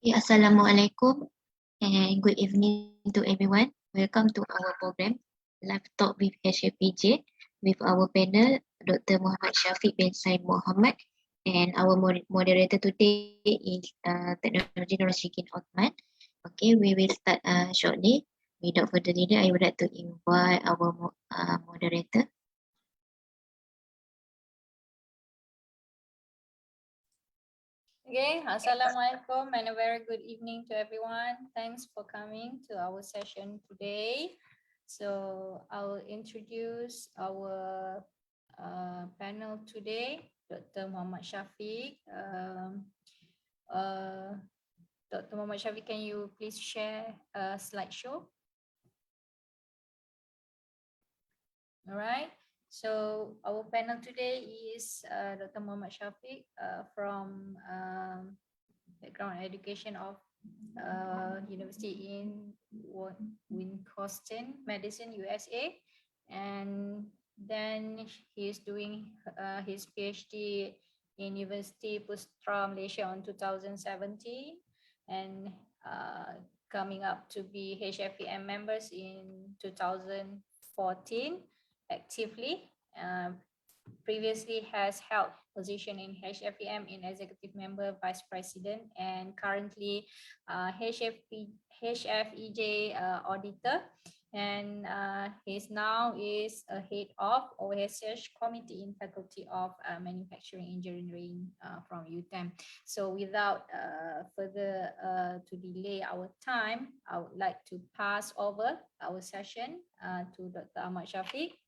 Assalamualaikum and good evening to everyone. Welcome to our program, Live Talk with HFEJ, with our panel, Dr. Muhammad Syafiq bin Syed Mohamed, and our moderator today is Technology Norashiken Othman. Okay, we will start shortly. Without further delay, I would like to invite our moderator. Okay, Assalamualaikum and a very good evening to everyone. Thanks for coming to our session today. So I'll introduce our panel today, Dr. Muhammad Syafiq. Dr. Muhammad Syafiq, can you please share a slideshow? All right. So our panel today is Dr. Muhammad Syafiq from background education of University in Wisconsin, Madison, USA, and then he is doing his PhD in University Putra Malaysia on 2017, and coming up to be HFEM members in 2014 actively. Previously has held position in HFEM in executive member, vice president, and currently HFEJ auditor, and he's now is a head of or research committee in faculty of manufacturing engineering from UTeM. So without further to delay our time, I would like to pass over our session to Dr. Ahmad Syafiq.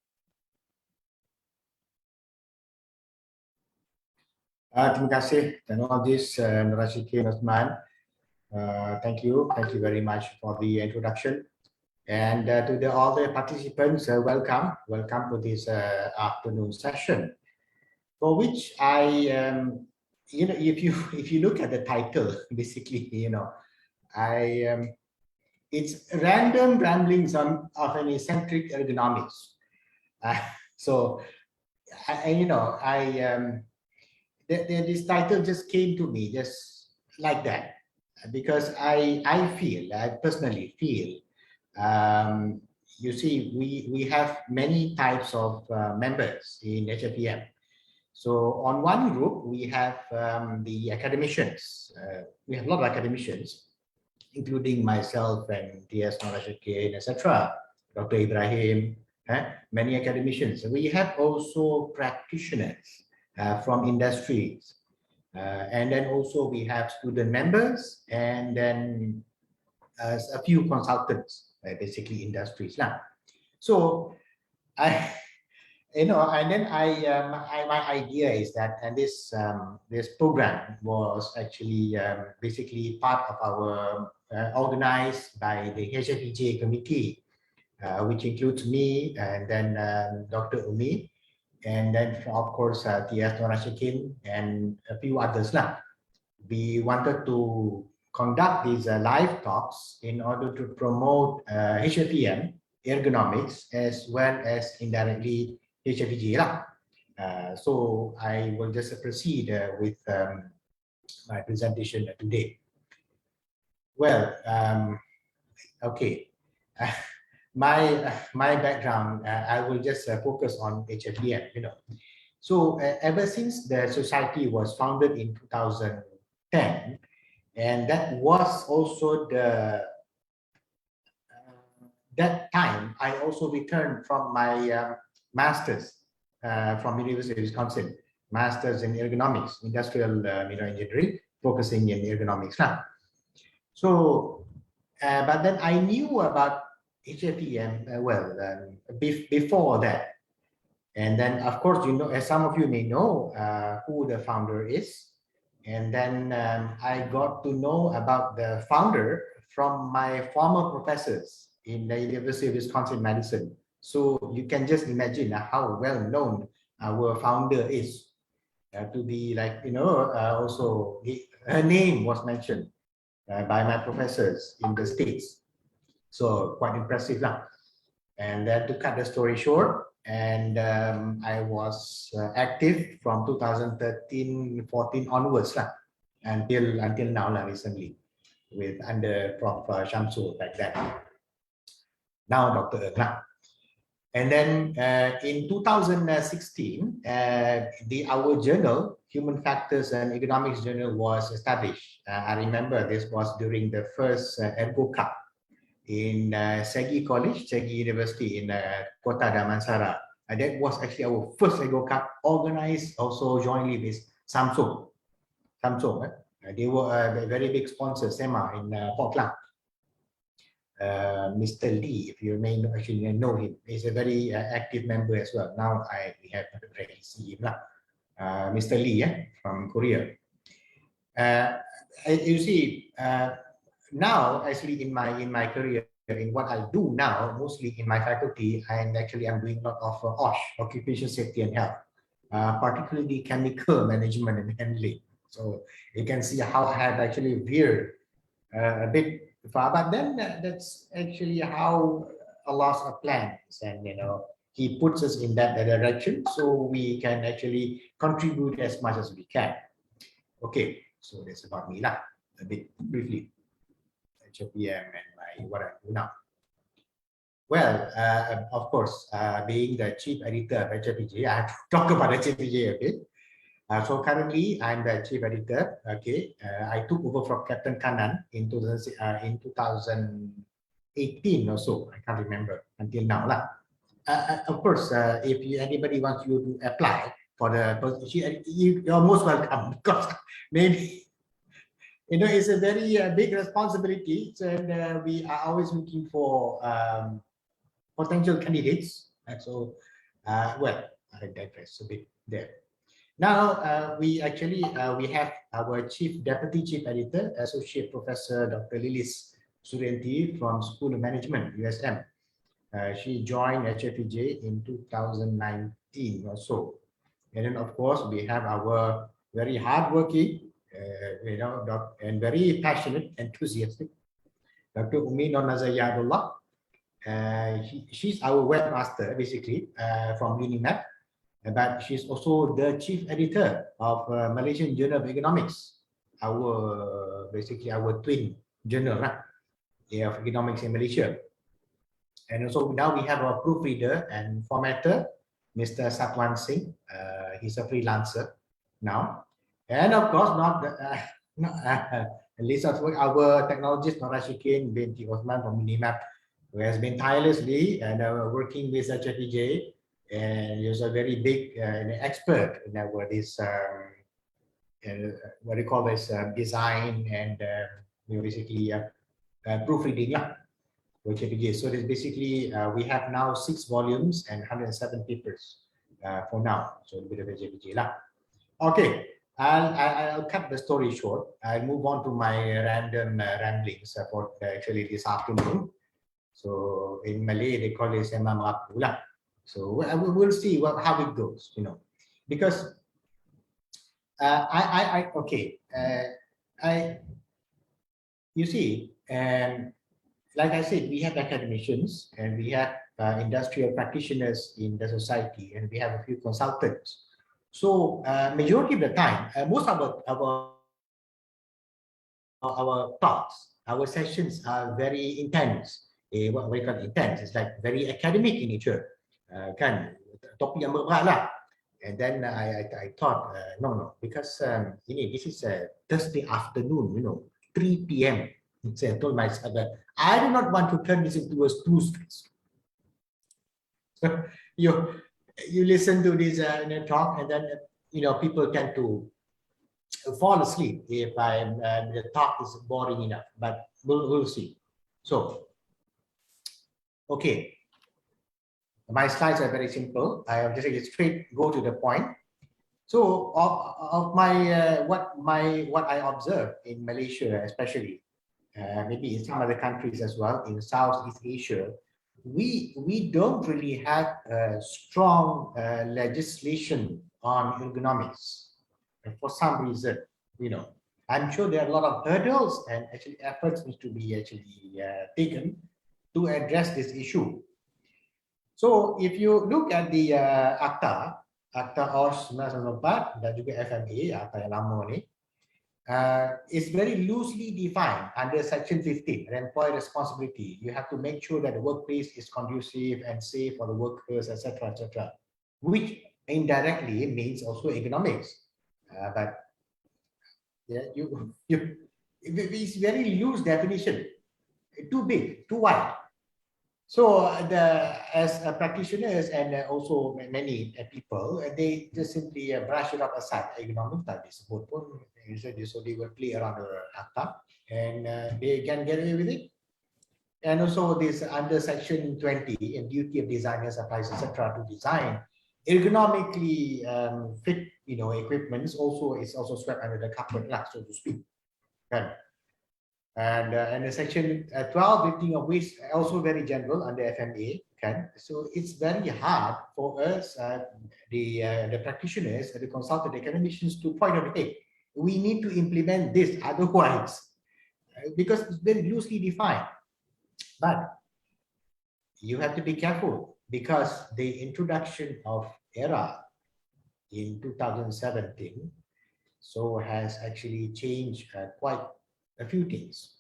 Terima kasih, Technologist Norashiken Othman. Thank you very much for the introduction. And to all the participants, welcome to this afternoon session, for which I, if you look at the title, basically, it's random ramblings of an eccentric ergonomics. This title just came to me just like that, because I personally feel, you see, we have many types of members in HFEM. So on one group, we have the academicians. We have a lot of academicians, including myself and TS Norashiken, etc., Dr. Ibrahim, many academicians. We have also practitioners from industries, and then also we have student members, and then a few consultants, basically industries now. So my idea is that, and this program was actually basically part of our organized by the HFEJ committee, which includes me and then Dr. Umi, and then of course TS Norashiken and a few others now. We wanted to conduct these live talks in order to promote HFEM ergonomics as well as indirectly HFEJ. So I will just proceed with my presentation today. Well, okay. My background, I will just focus on HFEM. So ever since the society was founded in 2010, and that was also that time I also returned from my master's from University of Wisconsin, master's in ergonomics, industrial engineering, focusing in ergonomics now. So, but then I knew about HFEM before that, and then of course, as some of you may know, who the founder is, and then I got to know about the founder from my former professors in the University of Wisconsin-Madison. So you can just imagine how well known our founder is, to be like, also her name was mentioned by my professors in the States. So quite impressive now. And then to cut the story short, and I was active from 2013-14 onwards until now recently. with under Prof. Shamsul back then. Now Dr. Erlang. And then in 2016, our journal, Human Factors and Ergonomics Journal, was established. I remember this was during the first Ergo Cup in Segi College, Segi University in Kota Damansara. And that was actually our first Ergo Cup, organized also jointly with Samsung. They were a very big sponsor, SEMA in Port Klang. Mr. Lee, if you may actually know him, he's a very active member as well. Now we have already seen him, Mr. Lee from Korea. You see, now actually in my career, in what I do now, mostly in my faculty, I'm doing a lot of OSH, Occupation Safety and Health, particularly chemical management and handling. So you can see how I have actually veered a bit far, but then that's actually how Allah's plans, and He puts us in that direction so we can actually contribute as much as we can. Okay, so that's about me lah, a bit briefly. HFEM and what I do now. Well, of course, being the chief editor of HFEJ, I have to talk about HFEJ a bit. So currently, I'm the chief editor. Okay, I took over from Captain Kanan in 2018 or so. I can't remember until now lah. Of course, if anybody wants you to apply for the position, you're most welcome, because maybe it's a very big responsibility, and we are always looking for potential candidates. And so, well, I digress a bit there. Now, we have our Deputy Chief Editor, Associate Professor Dr. Lilis Suryanti from School of Management, USM. She joined HFEJ in 2019 or so. And then, of course, we have our very hardworking, and very passionate, enthusiastic Dr. Umi Nonazayadullah. She's our webmaster, basically, from UNIMAP. But she's also the chief editor of Malaysian Journal of Economics, our twin journal of economics in Malaysia. And also now we have our proofreader and formatter, Mr. Satwan Singh. He's a freelancer now. And of course, least of our technologist, Norashiken binti Othman from UNIMAP, who has been tirelessly and working with HFEJ. And he was a very big expert in this what do you call this design and basically proofreading, So it's basically we have now 6 volumes and 107 papers for now. So a bit of HFEJ lah. Okay, I'll cut the story short. I'll move on to my random ramblings for actually this afternoon. So in Malay they call it Sema Merapu lah. So we'll see how it goes, because you see, and like I said, we have academicians and we have industrial practitioners in the society, and we have a few consultants. So majority of the time, most of our talks, our sessions are very intense. What we call intense, it's like very academic in nature. Topik yang berat lah. And then I thought, no, because this is a Thursday afternoon, 3 p.m. So I told myself that I do not want to turn this into a stew stress. So you listen to this talk, and then people tend to fall asleep if the talk is boring enough. But we'll see. So, okay. My slides are very simple. I will just go to the point. So, of my what I observed in Malaysia, especially, maybe in some other countries as well, in Southeast Asia, we don't really have a strong legislation on ergonomics. And for some reason, I'm sure there are a lot of hurdles and actually efforts need to be taken to address this issue. So if you look at the Akta OSH 1994 dan juga FMA, Akta yang lama ni, is very loosely defined under Section 15, an employer responsibility. You have to make sure that the workplace is conducive and safe for the workers, etc., which indirectly means also economics. But yeah, it's very loose definition, too big, too wide. So as practitioners and also many people, they just simply brush it up aside. Economic tak disebut pun, so they will play around the atap and they can get away with it. And also this under Section 20, and duty of designers applies, etc., to design ergonomically fit, equipments. Also is also swept under the carpet, so to speak. Right? And the Section 12, lifting of weights, also very general under FMA. Okay, so it's very hard for us, the practitioners, the consultant, the academicians, to point out, hey, we need to implement this, otherwise, because it's very loosely defined. But you have to be careful, because the introduction of ERA in 2017 so has actually changed quite a few things.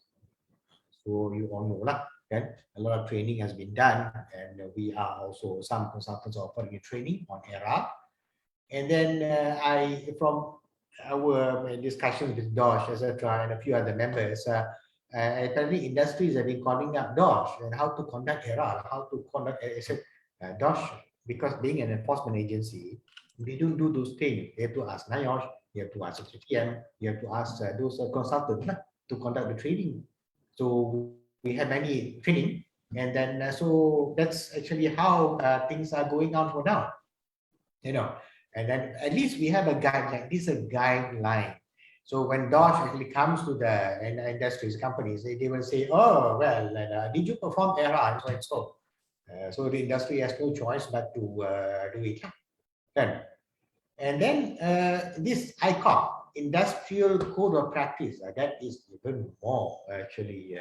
So you all know lah, kan? A lot of training has been done, and we are also, some consultants are offering training on ERA. And then from our discussions with DOSH, etc., and a few other members, apparently industries have been calling up DOSH and how to conduct ERA, how to conduct DOSH, because being an enforcement agency, we don't do those things. You have to ask NIOSH, you have to ask HFEM, you have to ask those consultants to conduct the training. So we have many training, and then so that's actually how things are going on for now, and then at least we have a guideline. This is a guideline. So when DOSH actually comes to the industries, companies, they will say, oh, well, did you perform ERA? And so so the industry has no choice but to do it. And then this ICOP, Industrial Code of Practice, that is even more actually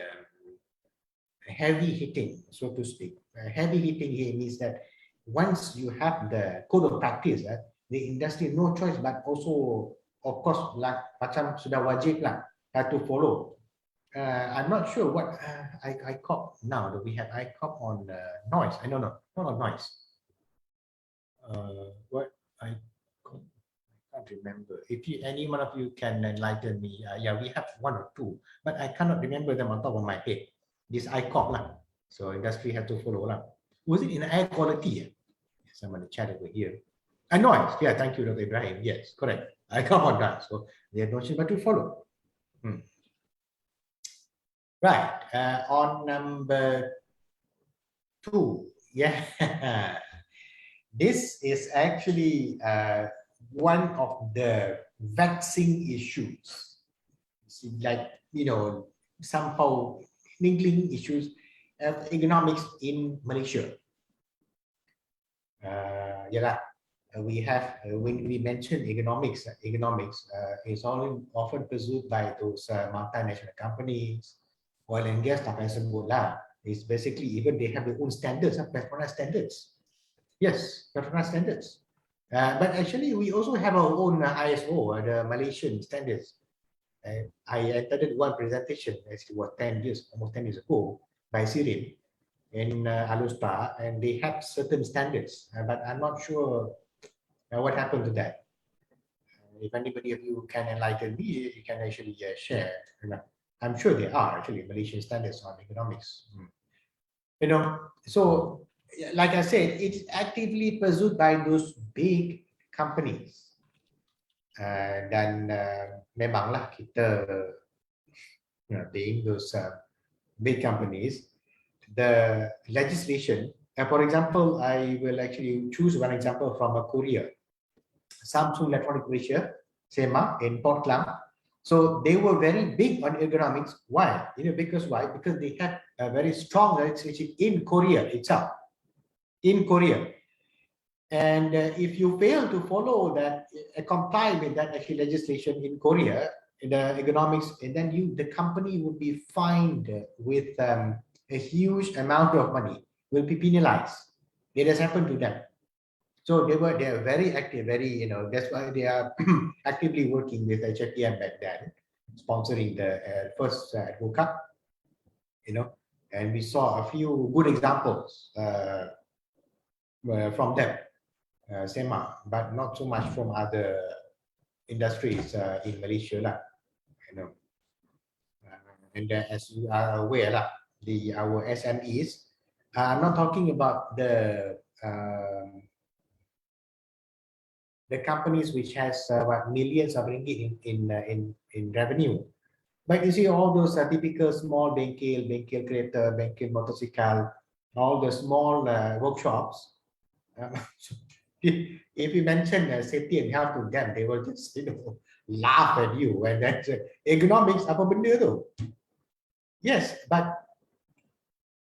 heavy hitting, so to speak. Heavy hitting here means that once you have the code of practice, the industry no choice but also, of course, like macam sudah wajib lah, have to follow. I'm not sure what ICOP now. Do we have ICOP on noise? I don't know, not on noise. What I can't remember. If any one of you can enlighten me, yeah, we have one or two, but I cannot remember them on top of my head. This ICOP lah, so industry have to follow lah. Was it in air quality? Someone chatted over here. Noise, yeah, thank you, Dr. Ibrahim. Yes, correct. ICOP on that, so they have no choice but to follow. Right, on number 2, yeah, this is actually one of the vexing issues, like, somehow niggling issues of economics in Malaysia. We have, when we mention economics is often pursued by those multinational companies, oil and gas, tak payah sebut lah. It's basically, even they have their own standards, Petronas standards. Yes, Petronas standards. But actually, we also have our own ISO, the Malaysian standards. I attended one presentation, actually, almost 10 years ago, by Sirin in Alustar, and they have certain standards, but I'm not sure what happened to that. If anybody of you can enlighten me, you can actually share. I'm sure there are actually Malaysian standards on economics. So like I said, it's actively pursued by those big companies. Dan memanglah kita, being those big companies, the legislation, for example, I will actually choose one example from Korea. Samsung Electronic Malaysia, SEMA in Port Klang. So they were very big on ergonomics. Why? Because why? Because they had a very strong legislation in Korea itself. In Korea. And if you fail to follow that, comply with that actually legislation in Korea, the ergonomics, and then the company would be fined with a huge amount of money, will be penalized. It has happened to them. So they are very active, very, that's why they are actively working with HFEM back then sponsoring the first World Cup, and we saw a few good examples from them, SEMA, but not so much from other industries in Malaysia lah, and as you are aware lah, our SMEs. I'm not talking about the companies which has millions of ringgit in revenue. But you see all those typical small bengkel kereta, bengkel motorcycle, all the small workshops. If you mention safety and health to them, they will just laugh at you. And that's ergonomics apa benda tu? Yes, but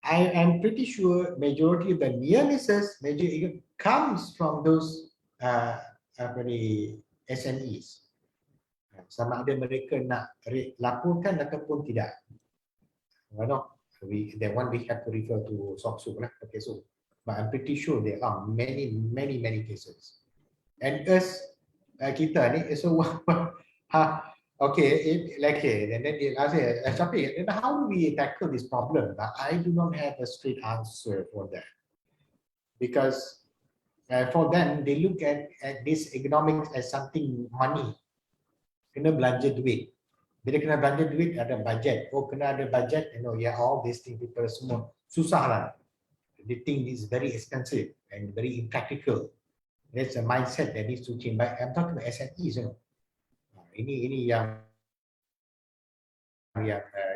I am pretty sure majority of the near misses comes from those SMEs. Sama ada mereka nak laporkan ataupun tidak. That one we have to refer to SOCSU lah. Okay, so, but I'm pretty sure there are many cases. And us kita ni, so okay, and then they'll ask, Syafiq, then how do we tackle this problem? I do not have a straight answer for that, because for them they look at this economics as something money. Kena belanja duit. Bila kena belanja duit ada budget. Oh, kena ada budget, all these things people semua susah lah. They think it's very expensive and very impractical. That's a mindset that needs to change. But I'm talking about SMEs, Ini yang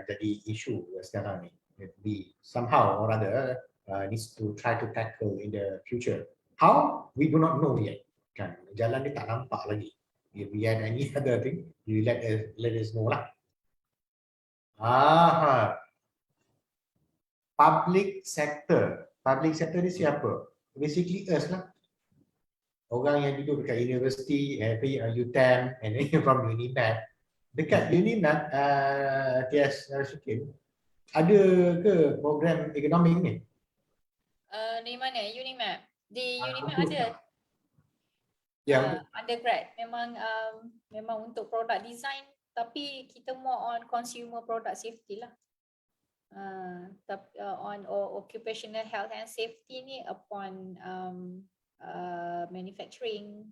jadi isu sekarang ni. We somehow or other needs to try to tackle in the future. How? We do not know yet. Kan? Jalan ni tak nampak lagi. If we had any other thing, you let us know lah. Public sector ni siapa? Basically us lah. Orang yang duduk dekat university, UTeM, and then from UNIMAP. Dekat UNIMAP, Norashiken, ada ke program ekonomi ni? Di mana? UNIMAP. Di UNIMAP ada. Yang Undergrad. Memang untuk product design, tapi kita more on consumer product safety lah. On occupational health and safety ni upon manufacturing,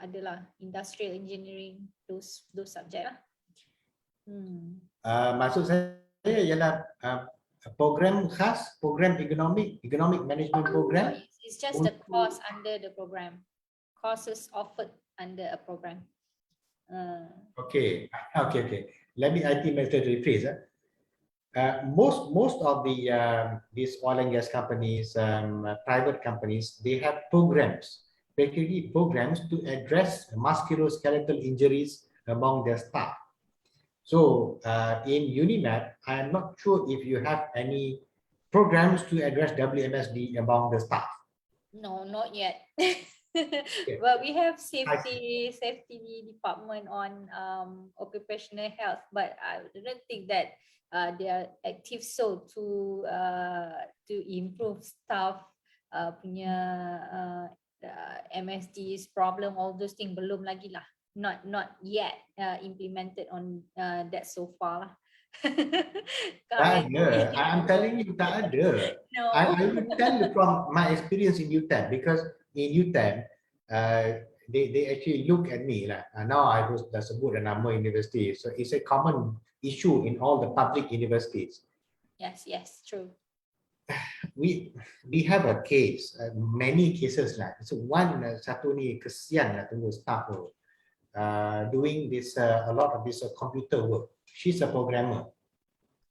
adalah industrial engineering, those subject lah. Maksud saya ialah program khas, program economic management program. It's just the course under the program. Courses offered under a program. Okay. Let me rephrase. Most of the these oil and gas companies, private companies, they have programs, basically programs to address musculoskeletal injuries among their staff. So in UNIMAP, I'm not sure if you have any programs to address WMSD among the staff. No, not yet. But we have safety department on occupational health, but I don't think that they are active so to improve staff punya MSD's problem, all those things belum lagi lah, not yet implemented on that so far lah. I'm telling you, tak ada. No. I will tell you from my experience in UTeM, because in UTeM, they actually look at me lah. Now I was dah sebut nama university, so it's a common issue in all the public universities. Yes, true. We have a case, many cases lah. So satu ni kesian lah tunggu staff tu, doing this a lot of this computer work. She's a programmer.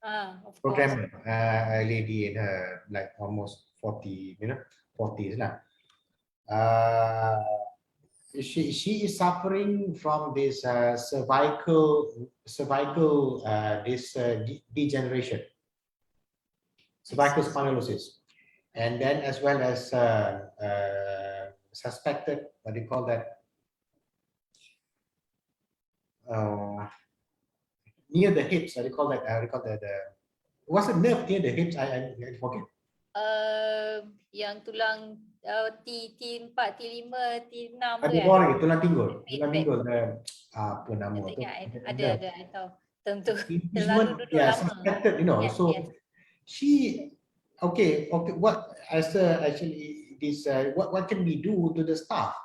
Of Programmer, a lady in her like almost 40, 40s lah. She is suffering from this cervical degeneration, cervical spondylosis, and then as well as suspected, what do you call that? Near the hips, I recall that. What's the nerve near the hips? I forget. Yang tulang T4, T5, T6 Ada orang tulang pinggul. Apa nama tu? Ada, I tahu. tentu terlalu impeachment, duduk yeah, lama. suspected, Yes, so yes. she, okay, what as actually this what can we do to the staff?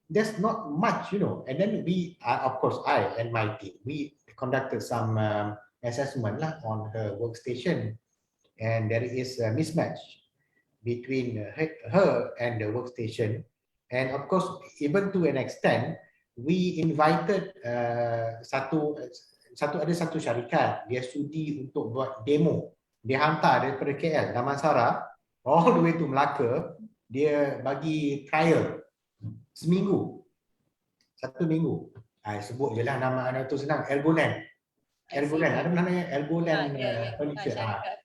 There's not much, and then we, of course, I and my team, we conducted some assessment lah on her workstation, and there is a mismatch between her and the workstation, and of course, even to an extent, we invited satu syarikat, dia sudi untuk buat demo, dia hantar daripada KL Damansara all the way to Melaka, dia bagi trial seminggu, 1 minggu. Sebut je lah nama tu senang, Ergoland. Ergoland, ada namanya Ergoland furniture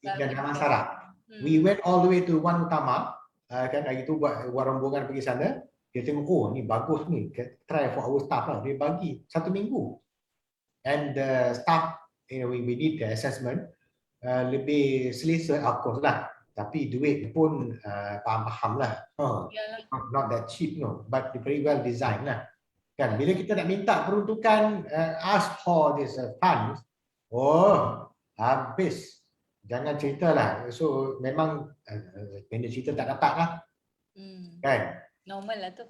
dan Damansara. We went all the way to Wan Utama, kan hari tu buat rombongan pergi sana, dia tengok, oh ni bagus ni, try for our staff lah, dia bagi 1 minggu. And the staff, we did the assessment, lebih selesa, of course lah, tapi duit pun faham lah, not that cheap, but very well designed lah. Kan, bila kita nak minta peruntukan, ask for this funds, habis, jangan ceritalah. So memang pendek cerita tak dapat lah, kan? Normal lah tu.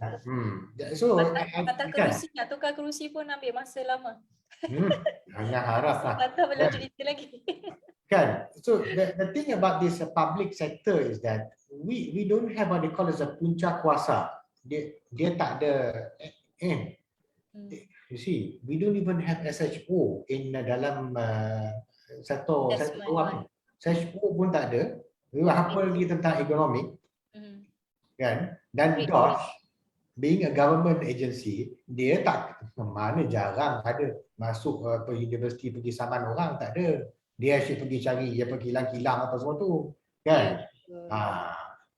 So patah kerusi, nak tukar kerusi pun ambil masa lama. Jangan harap lah. Patah belum cerita lagi. Kan? So the thing about this public sector is that we don't have what they call as a punca kuasa. Dia tak ada end. You see, we don't even have SHO in dalam sektor awam. SHO pun tak ada. Apa lagi tentang ergonomik, kan? Dan DOSH, being a government agency, dia tak, mana jarang ada masuk universiti pergi saman orang, tak ada. Dia asyik pergi cari, dia pergi kilang-kilang apa semua tu, kan?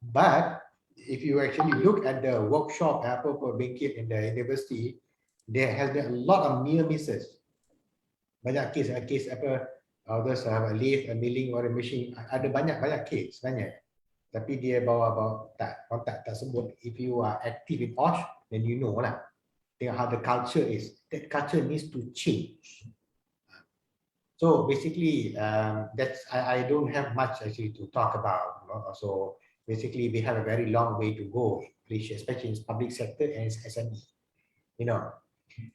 But if you actually look at the workshop apa bangkit in the university, there has been a lot of near misses. Banyak kes apa, others have a lathe, a milling or a machine, ada banyak kes sebenarnya. Tapi dia bawa tak sebut. If you are active in OSH, then you know lah. Tengok how the culture is. That culture needs to change. So basically, I don't have much actually to talk about. So basically, we have a very long way to go, especially in public sector and SME.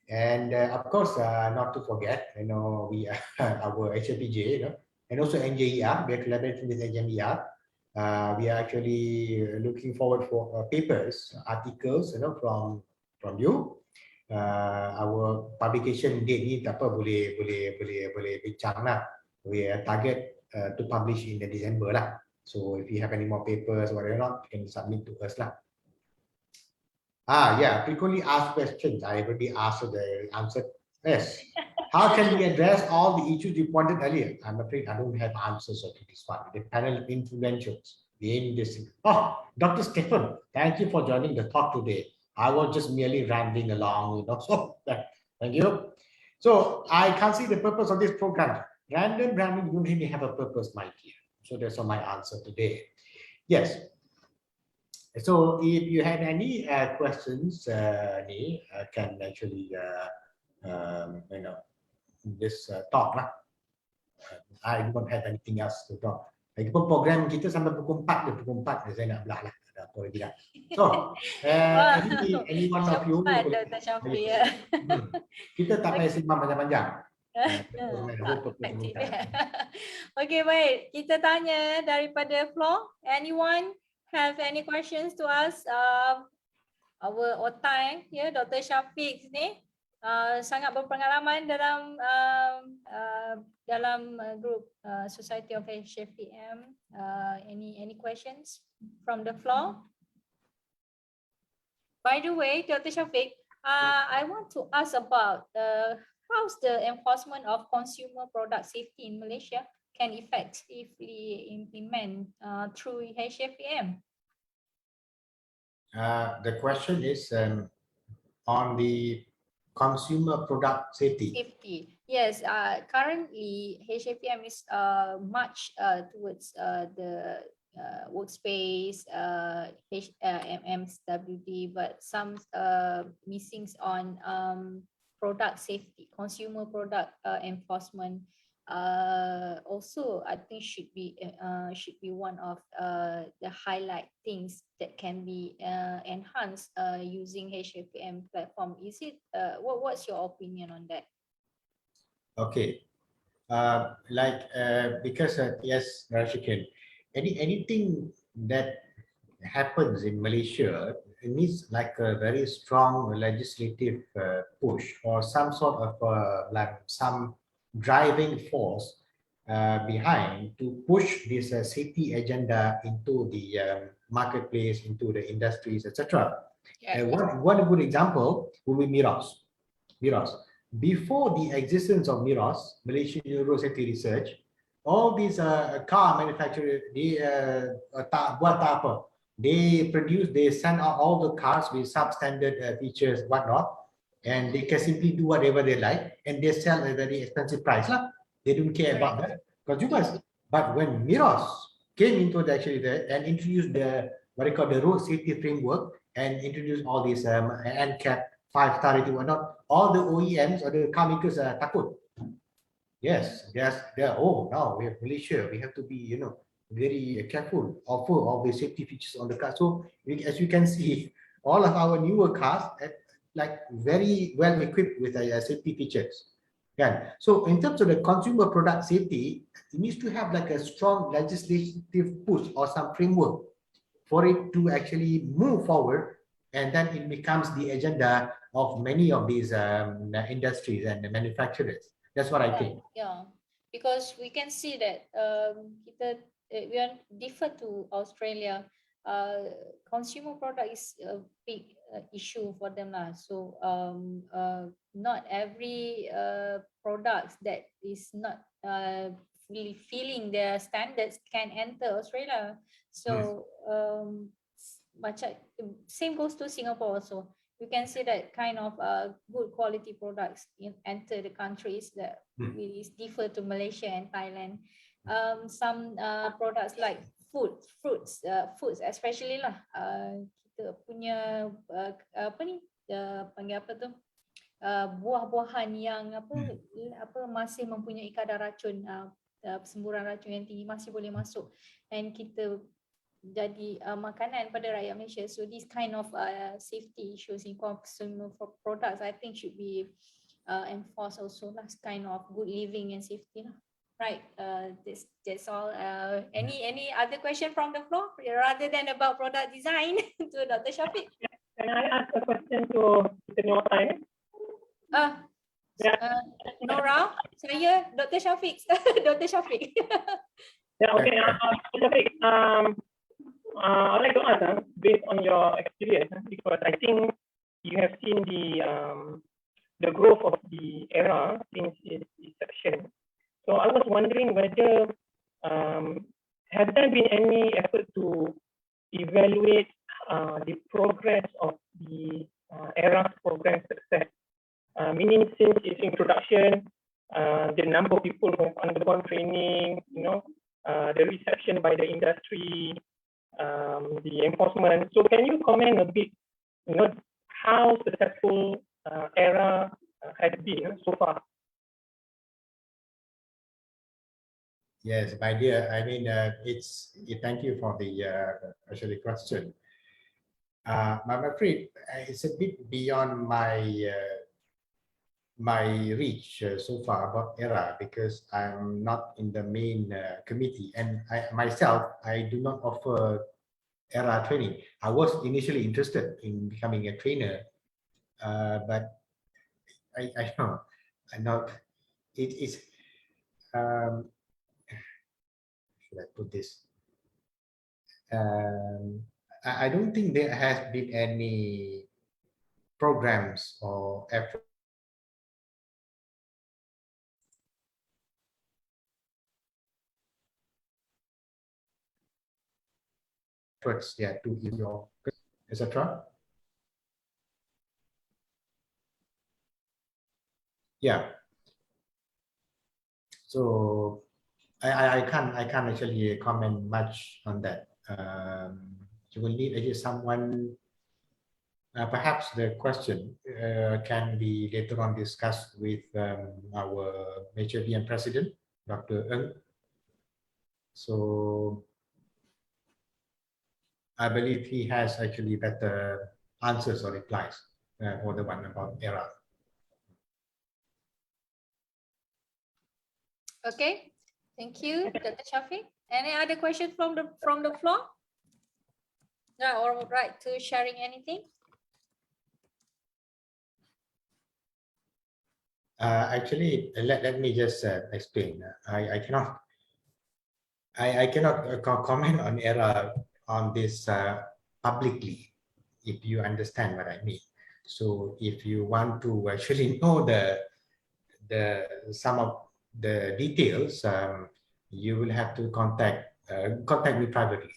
And of course, not to forget, we our HFEJ, and also NJER. We are collaborating with NJER. We are actually looking forward for papers, articles, from you. Our publication date ni apa boleh bincang lah. We target to publish in the December lah. So if you have any more papers or whatever, you can submit to us lah. Yeah, frequently asked questions. I already asked the answer. Yes. How can we address all the issues you pointed earlier? I'm afraid I don't have answers to this one. The panel influentials. Dr. Stephen, thank you for joining the talk today. I was just merely rambling along, So thank you. So I can't see the purpose of this program. Random rambling don't really have a purpose, my dear. So that's my answer today. Yes. So if you have any questions, can actually this talk lah. I don't have anything else to talk. Lagipun program kita sampai pukul 4 saya nak belah lah. Ada apa lagi dah. So, any one of you kita tak payah sembang panjang-panjang. Okay, baik. Kita tanya daripada floor. Anyone have any questions to ask? Our Othman, Dr. Syafiq ni sangat berpengalaman dalam group Society of HFEM. Any questions from the floor? By the way, Dr. Syafiq, I want to ask about how's the enforcement of consumer product safety in Malaysia can effectively implement through HFEM? The question is on the consumer product safety. Yes. Currently, HFEM is much towards the workspace, MMWD, but some missings on product safety, consumer product enforcement. also I think should be one of the highlight things that can be enhanced using HFEM platform. Is it what's your opinion on that? Okay. Because yes, Norashiken, anything that happens in Malaysia, it needs like a very strong legislative push or some sort of like some driving force behind to push this safety agenda into the marketplace, into the industries, etc. Yeah. One good example would be Miros. Miros. Before the existence of Miros, Malaysian Road Safety Research, all these car manufacturers, they buat apa? They produce, they send out all the cars with substandard features, whatnot, and they can simply do whatever they like, and they sell at a very expensive price lah. They don't care about the consumers. But when Miros came into the actually the, and introduced the what they call the road safety framework and introduced all these NCAP 5-star rating, whatnot, all the OEMs or the car makers are takut. Yes, they're oh, now we have Malaysia, we have to be, you know, very careful, offer all the safety features on the car. So as you can see, all of our newer cars are like very well equipped with safety features. Yeah. So in terms of the consumer product safety, it needs to have like a strong legislative push or some framework for it to actually move forward, and then it becomes the agenda of many of these industries and the manufacturers. That's what I think. Yeah, because we can see that we are differ to Australia. Consumer product is a big issue for them lah. So not every products that is not fulfilling their standards can enter Australia. So macam same goes to Singapore also. You can see that kind of good quality products enter the countries that really differ to Malaysia and Thailand. Some products like fruits especially lah. Kita punya apa ni panggil apa tu? Buah-buahan yang apa masih mempunyai kadar racun, semburan racun yang tinggi masih boleh masuk, dan kita jadi makanan pada rakyat Malaysia. So this kind of safety issues in consumer products, I think should be enforced also. That's kind of good living and safety, right? That's all. Any other question from the floor rather than about product design to Dr. Syafiq? Can I ask a question to Norashiken? Nora, saya Dr. Syafiq. Dr. Syafiq. Yeah, okay. Syafiq, I'd like to ask, based on your experience, because I think you have seen the growth of the era since its inception. So I was wondering whether has there been any effort to evaluate the progress of the era's program success? Meaning since its introduction, the number of people who have undergone training, the reception by the industry, the enforcement. So can you comment a bit, how successful ERA has been so far? Yes, my dear. I mean, thank you for the actually question. I'm afraid it's a bit beyond my reach so far about ERA, because I'm not in the main committee, and I do not offer ERA training. I was initially interested in becoming a trainer, but I know I'm not. It is. Should I put this? I don't think there has been any programs or efforts to your etc. Yeah. So I can't actually comment much on that. You will need actually someone. Perhaps the question can be later on discussed with our HFEM president, Dr. Ng. So I believe he has actually better answers or replies for the one about error. Okay, thank you, Dr. Syafiq. Any other questions from the floor? No, or right to sharing anything? Actually, let me just explain. I cannot comment on error on this publicly, if you understand what I mean. So if you want to actually know some of the details, you will have to contact me privately.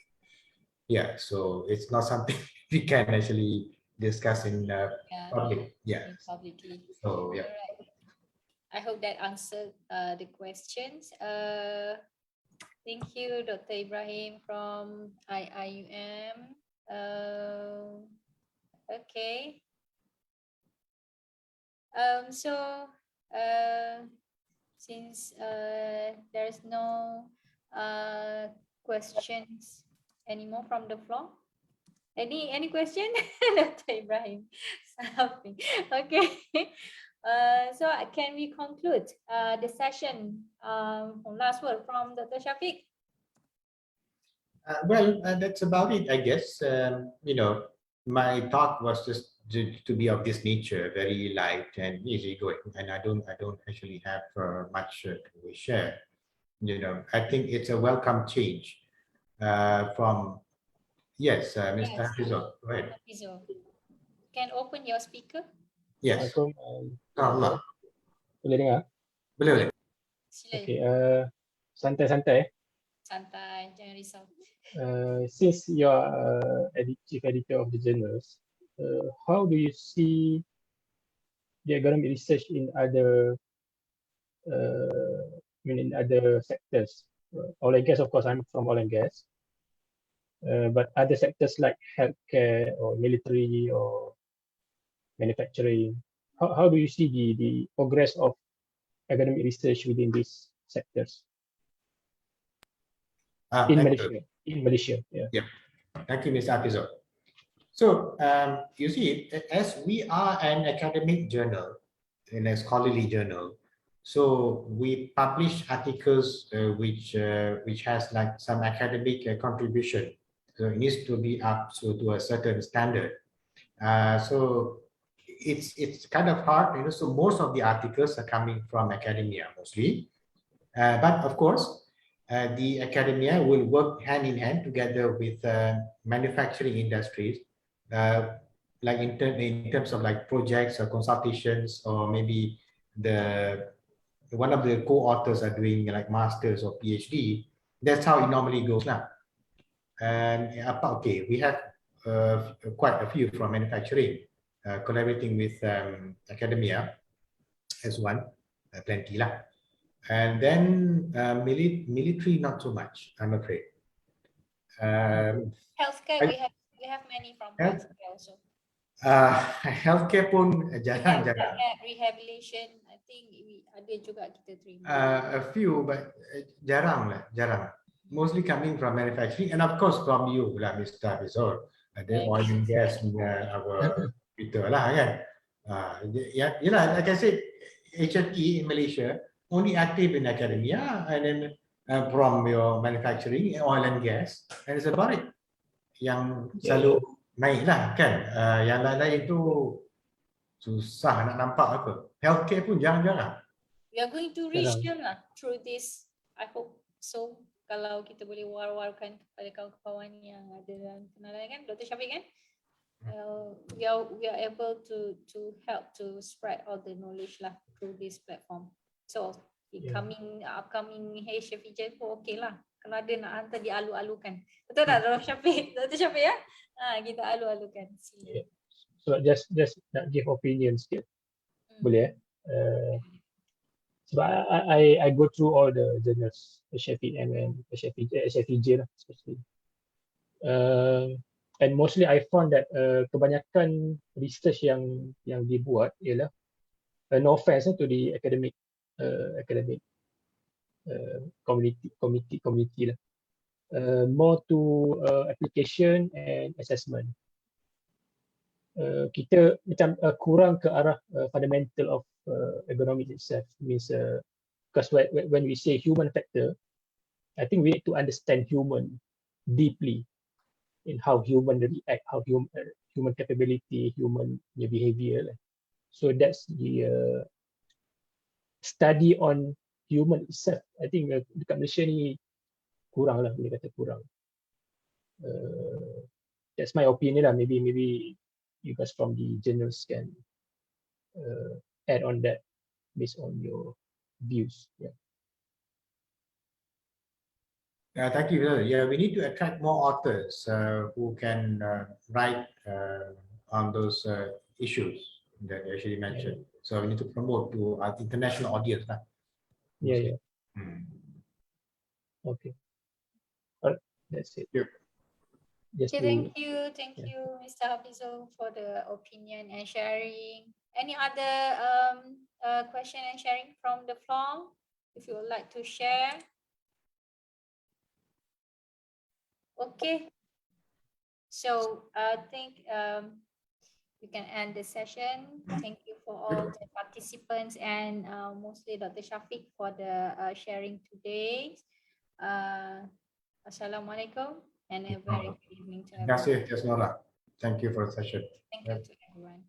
Yeah, so it's not something we can actually discuss in public. Yeah. Publicly. So yeah. All right. I hope that answered the questions. Thank you, Dr. Ibrahim from IIUM. Okay. So since there's no questions anymore from the floor, any question, Dr. Ibrahim? Okay. So can we conclude the session? Last word from Dr. Syafiq. Well, that's about it, I guess. My talk was just to be of this nature, very light and easygoing, and I don't actually have much to share. I think it's a welcome change from yes, Mr. Hafizul. Go ahead. Hafizul, can open your speaker. Yes. Allah. Boleh dengar? Boleh. Sila. Okay. Santai-santai. Santai, jangan risau. Since you are chief editor of the journals, how do you see the ergonomic research in other, in other sectors? Oil and gas, of course, I'm from oil and gas, but other sectors like healthcare or military or manufacturing, how do you see the progress of ergonomic research within these sectors? In Malaysia, yeah. Yeah. Thank you, Mr. Hafizul. So you see, as we are an academic journal, in a scholarly journal, so we publish articles which has like some academic contribution. So it needs to be up to a certain standard. So it's kind of hard, so most of the articles are coming from academia mostly. But of course, the academia will work hand in hand together with manufacturing industries, like in terms of like projects or consultations, or maybe one of the co-authors are doing like masters or PhD. That's how it normally goes now. And okay, we have quite a few from manufacturing, collaborating with academia as one, plenty lah. And then military, not so much, I'm afraid. Healthcare, we have many from healthcare also. Healthcare pun jarang-jarang. Rehabilitation, I think ada juga kita terima. A few, but jarang. Mostly coming from manufacturing, and of course from you lah, Mr. Hafizul. Ada oil and gas punya our Twitter lah kan. Yeah, like I said, HFE in Malaysia only active in academia, and then from your manufacturing, oil and gas, and it's about it. Yang selalu naik lah kan. Yang lain-lain itu susah nak nampak apa. Healthcare pun jarang-jarang. We are going to reach them lah through this. I hope so. Kalau kita boleh war-warkan kepada kawan-kawan yang ada dalam kenalan kan, Dr. Syafiq kan, we are able to help to spread all the knowledge lah through this platform. So upcoming HFEJ pun okay lah. Kalau ada nak hantar dialu-alukan. Betul tak Dr. Syafiq? Dr. Syafiq ya? Kita alu-alukan. Yeah. So just nak give opinion sikit. Boleh sebab I go through all the journals, HFEM and HFEJ lah especially. And mostly I found that kebanyakan research yang dibuat ialah no offense to the academic community lah. More to application and assessment. Kita macam kurang ke arah fundamental of ergonomics itself. Means because when we say human factor, I think we need to understand human deeply in how human react, how human capability, human behavior. So that's the study on human itself. I think dekat Malaysia ni kurang lah, boleh kata kurang. That's my opinion lah. Maybe you guys from the journals can add on that based on your views. Yeah. Thank you. Yeah, we need to attract more authors who can write on those issues that you actually mentioned. Yeah. So we need to promote to our international audience. Yeah. Hmm. Okay. All right. That's it. Yep. Just Okay, to, thank you, Mr. Hafizul, for the opinion and sharing. Any other question and sharing from the floor, if you would like to share? Okay, so I think we can end the session. Thank you for all the participants and mostly Dr. Syafiq for the sharing today. Assalamualaikum and a very good evening to Terima everyone. kasih, Nora. Thank you for the session. Thank you to everyone.